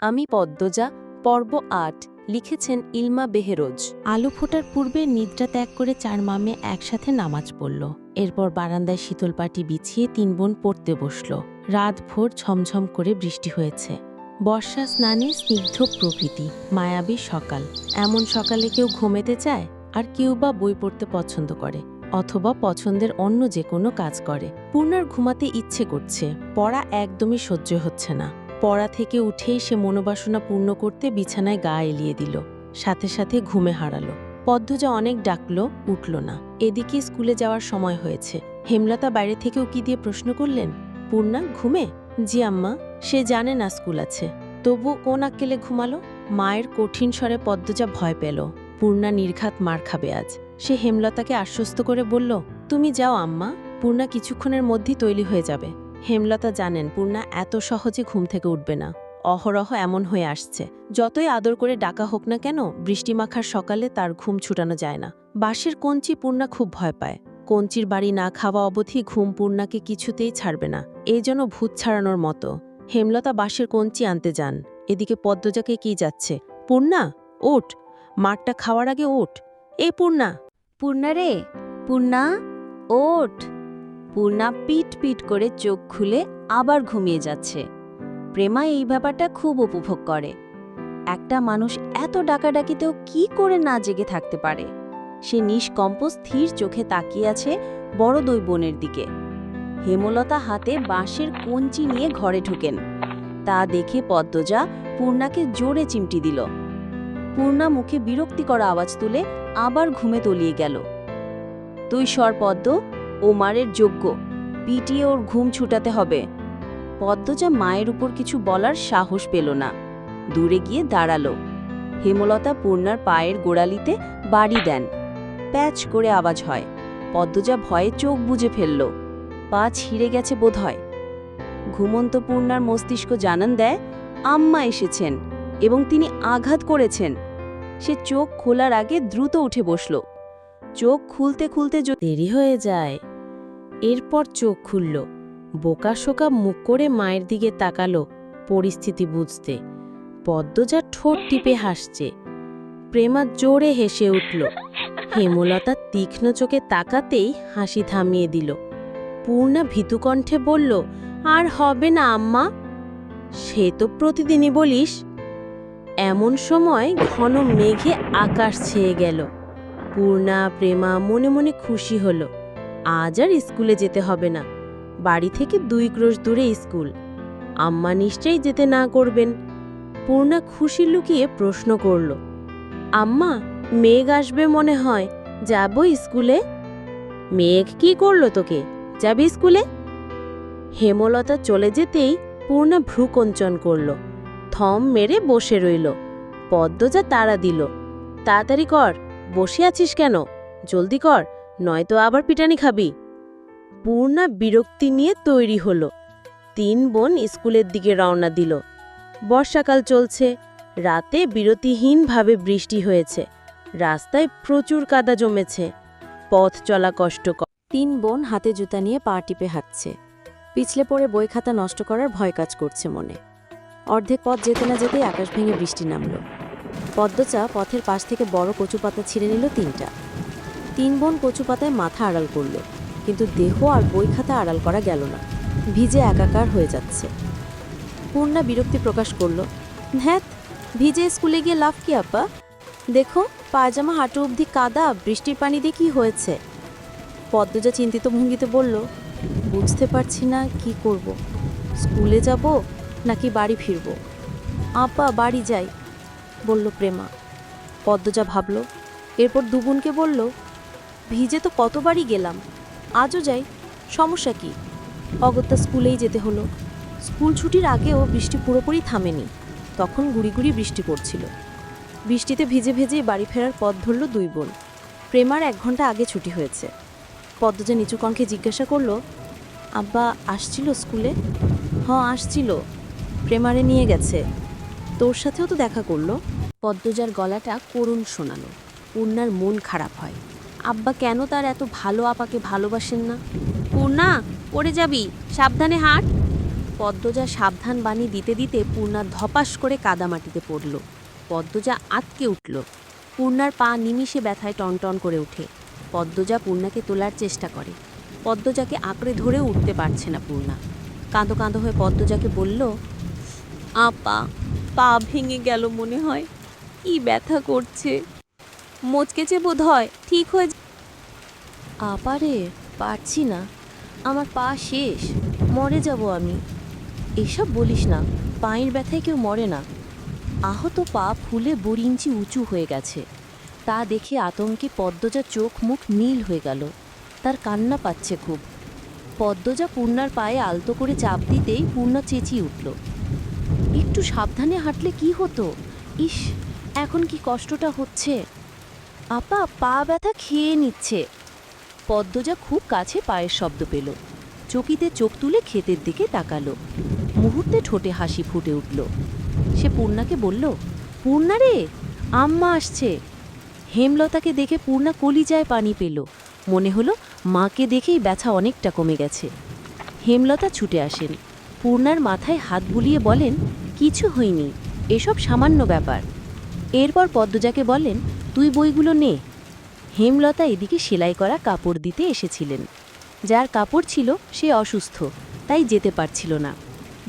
আমি পদ্মজা, পর্ব ৮, লিখেছেন ইলমা বেহেরোজ। আলো ফোটার পূর্বে নিদ্রা ত্যাগ করে ৪ মামে একসাথে নামাজ পড়ল। এরপর বারান্দায় শীতল পাটি বিছিয়ে ৩ বোন পড়তে বসল। রাত ভোর ঝমঝম করে বৃষ্টি হয়েছে। বর্ষা স্নানে স্নিগ্ধ প্রকৃতি, মায়াবী সকাল। এমন সকালে কেউ ঘুমেতে চায়, আর কেউ বা বই পড়তে পছন্দ করে, অথবা পছন্দের অন্য যে কোনো কাজ করে। পূর্ণার ঘুমাতে ইচ্ছে করছে, পড়া একদমই সহ্য হচ্ছে না। পড়া থেকে উঠেই সে মনোবাসনা পূর্ণ করতে বিছানায় গা এলিয়ে দিল, সাথে সাথে ঘুমে হারালো। পদ্মজা অনেক ডাকল, উঠল না। এদিকে স্কুলে যাওয়ার সময় হয়েছে। হেমলতা বাইরে থেকে উকি দিয়ে প্রশ্ন করলেন, পূর্ণা ঘুমে? জি আম্মা। সে জানে না স্কুল আছে, তবু কোন আক্কেলে ঘুমালো? মায়ের কঠিন স্বরে পদ্মজা ভয় পেল, পূর্ণা নির্ঘাত মার খাবে আজ। সে হেমলতাকে আশ্বস্ত করে বলল, তুমি যাও আম্মা, পূর্ণা কিছুক্ষণের মধ্যেই তৈরি হয়ে যাবে। হেমলতা জানেন পূর্ণা এত সহজে ঘুম থেকে উঠবে না। অহরহ এমন হয়ে আসছে, যতই আদর করে ডাকা হোক না কেন, বৃষ্টিমাখার সকালে তার ঘুম ছুটানো যায় না। বাঁশের কঞ্চি পূর্ণা খুব ভয় পায়। কঞ্চির বাড়ি না খাওয়া অবধি ঘুম পূর্ণাকে কিছুতেই ছাড়বে না, এই যেন ভূত ছাড়ানোর মতো। হেমলতা বাঁশের কঞ্চি আনতে যান। এদিকে পদ্মজাকে কি যাচ্ছে, পূর্ণা ওঠ, মাঠটা খাওয়ার আগে ওঠ। এই পূর্ণা! পূর্ণা রে, পূর্ণা ওঠ। পূর্ণা পিট পিট করে চোখ খুলে আবার ঘুমিয়ে যাচ্ছে। প্রেমা এই ব্যাপারটা খুব উপভোগ করে। একটা মানুষ এত ডাকাডাকিতেও কি করে না জেগে থাকতে পারে। সে নিষ্কম্প স্থির চোখে তাকিয়ে আছে বড় দুই বোনের দিকে। হেমলতা হাতে বাঁশের কঞ্চি নিয়ে ঘরে ঢুকেন। তা দেখে পদ্মজা পূর্ণাকে জোরে চিমটি দিল। পূর্ণা মুখে বিরক্তিকর আওয়াজ তুলে আবার ঘুমে তলিয়ে গেল। তুই সর পদ্ম, ও মারের যোগ্য, পিটিয়ে ওর ঘুম ছুটাতে হবে। পদ্মজা মায়ের উপর কিছু বলার সাহস পেল না, দূরে গিয়ে দাঁড়ালো। হেমলতা পূর্ণার পায়ের গোড়ালিতে বাড়ি দেন। প্যাচ করে আওয়াজ হয়। পদ্মজা ভয়ে চোখ বুজে ফেলল, পা ছিঁড়ে গেছে বোধহয়। ঘুমন্ত পূর্ণার মস্তিষ্ক জানান দেয় আম্মা এসেছেন এবং তিনি আঘাত করেছেন। সে চোখ খোলার আগে দ্রুত উঠে বসল। চোখ খুলতে খুলতে দেরি হয়ে যায়। এরপর চোখ খুলল, বোকাশোকা মুখ করে মায়ের দিকে তাকালো পরিস্থিতি বুঝতে। পদ্মজা ঠোঁট টিপে হাসছে। প্রেমা জোরে হেসে উঠল। হেমলতা তীক্ষ্ণ চোখে তাকাতেই হাসি থামিয়ে দিল। পূর্ণা ভীতুকণ্ঠে বলল, আর হবে না আম্মা, সে তো প্রতিদিনই বলিস। এমন সময় ঘন মেঘে আকাশ ছেয়ে গেল। পূর্ণা প্রেমা মনে মনে খুশি হল। আজ আর স্কুলে যেতে হবে না, বাড়ি থেকে 2 ক্রোশ দূরে স্কুল। আম্মা নিশ্চয়ই যেতে না করবেন। পূর্ণা খুশি লুকিয়ে প্রশ্ন করল, আম্মা মেঘ আসবে মনে হয়, যাব স্কুলে? মেঘ কি করলো তোকে, যাবি স্কুলে? হেমলতা চলে যেতেই পূর্ণা ভ্রুকঞ্চন করল, থম মেরে বসে রইল। পদ্মজা তাড়া দিল, তাড়াতাড়ি কর, বসে আছিস কেন, জলদি কর, নয়তো আবার পিটানি খাবি। পূর্ণা বিরক্তি নিয়ে তৈরি হলো। 3 বোন স্কুলের দিকে রওনা দিল। বর্ষাকাল চলছে, রাতে বিরতিহীনভাবে বৃষ্টি হয়েছে। রাস্তায় প্রচুর কাদা জমেছে, পথ চলা কষ্টকর। 3 বোন হাতে জুতা নিয়ে পা টিপে হাঁটছে। পিছলে পড়ে বই খাতা নষ্ট করার ভয় কাজ করছে মনে। অর্ধেক পথ যেতে না যেতেই আকাশ ভেঙে বৃষ্টি নামল। পদ্মজা পথের পাশ থেকে বড় কচু পাতা ছিঁড়ে নিল 3টা। 3 বোন কচু পাতায় মাথা আড়াল করল, কিন্তু দেহ আর বই খাতা আড়াল করা গেল না, ভিজে একাকার হয়ে যাচ্ছে। পূর্ণা বিরক্তি প্রকাশ করল, ধ্যাত, ভিজে স্কুলে গিয়ে লাভ কি আপা? দেখো পায়জামা হাঁটু অবধি কাদা, বৃষ্টির পানি দিয়ে কি হয়েছে। পদ্মজা চিন্তিত ভঙ্গিতে বলল, বুঝতে পারছি না কি করব, স্কুলে যাব নাকি বাড়ি ফিরব। আপা বাড়ি যাই, বলল প্রেমা। পদ্মজা ভাবল, এরপর 2 বোনকে বলল, ভিজে তো কতবারই গেলাম, আজও যাই, সমস্যা কি? অগত্যা স্কুলেই যেতে হলো। স্কুল ছুটির আগেও বৃষ্টি পুরোপুরি থামেনি, তখন গুড়ি গুড়ি বৃষ্টি পড়ছিল। বৃষ্টিতে ভিজে ভেজেই বাড়ি ফেরার পথ ধরল 2 বোন। প্রেমার 1 ঘন্টা আগে ছুটি হয়েছে। পদ্মজা নিচু কণ্ঠে জিজ্ঞাসা করল, আব্বা আসছিল স্কুলে? হ্যাঁ আসছিল, প্রেমারে নিয়ে গেছে, তোর সাথেও তো দেখা করলো। পদ্মজার গলাটা করুণ শোনালো। পূর্ণার মন খারাপ হয়। আব্বা কেন তার এত ভালো আপাকে ভালোবাসেন না? পূর্ণা পড়ে যাবি, সাবধানে হাঁট। পদ্মজা সাবধান বাণী দিতে দিতে পূর্ণা ধপাস করে কাদামাটিতে পড়ল। পদ্মজা আঁতকে উঠল। পূর্ণার পা নিমিষে ব্যথায় টনটন করে ওঠে। পদ্মজা পূর্ণাকে তোলার চেষ্টা করে। পদ্মজাকে আঁকড়ে ধরেও উঠতে পারছে না পূর্ণা। কাঁদো কাঁদো হয়ে পদ্মজাকে বলল, আপা, পা ভেঙে গেল মনে হয়, কি ব্যথা করছে, মোচকেছে বোধ হয়, ঠিক হয়ে আপারে, পারছি না, আমার পা শেষ, মরে যাব আমি। এসব বলিস না, পায়ের ব্যথায় কেউ মরে না। আহত পা ফুলে 2 ইঞ্চি উঁচু হয়ে গেছে। তা দেখে আতঙ্কে পদ্মজা চোখ মুখ নীল হয়ে গেল। তার কান্না পাচ্ছে খুব। পদ্মজা পূর্ণার পায়ে আলতো করে চাপ দিতেই পূর্ণা চেঁচিয়ে উঠল, একটু সাবধানে হাঁটলে কি হতো, ইস, এখন কি কষ্টটা হচ্ছে। আপা, পা ব্যথা খেয়ে নিচ্ছে। পদ্মজা খুব কাছে পায়ের শব্দ পেল। চকিতে চোখ তুলে ক্ষেতের দিকে তাকালো। মুহূর্তে ঠোঁটে হাসি ফুটে উঠল। সে পূর্ণাকে বলল, পূর্ণা রে, আম্মা আসছে। হেমলতাকে দেখে পূর্ণা কলিজায় পানি পেল। মনে হলো মাকে দেখেই ব্যথা অনেকটা কমে গেছে। হেমলতা ছুটে আসেন। পূর্ণার মাথায় হাত বুলিয়ে বলেন, কিছু হয়নি, এসব সামান্য ব্যাপার। এরপর পদ্মজাকে বলেন, তুই বইগুলো নে। হেমলতা এদিকে সেলাই করা কাপড় দিতে এসেছিলেন। যার কাপড় ছিল সে অসুস্থ, তাই যেতে পারছিল না।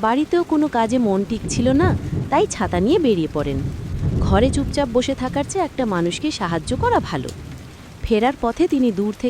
বাড়িতেও কোনো কাজে মন টিকছিল না, তাই ছাতা নিয়ে বেরিয়ে পড়েন। ঘরে চুপচাপ বসে থাকার চেয়ে একটা মানুষকে সাহায্য করা ভালো। ফেরার পথে তিনি দূর থেকে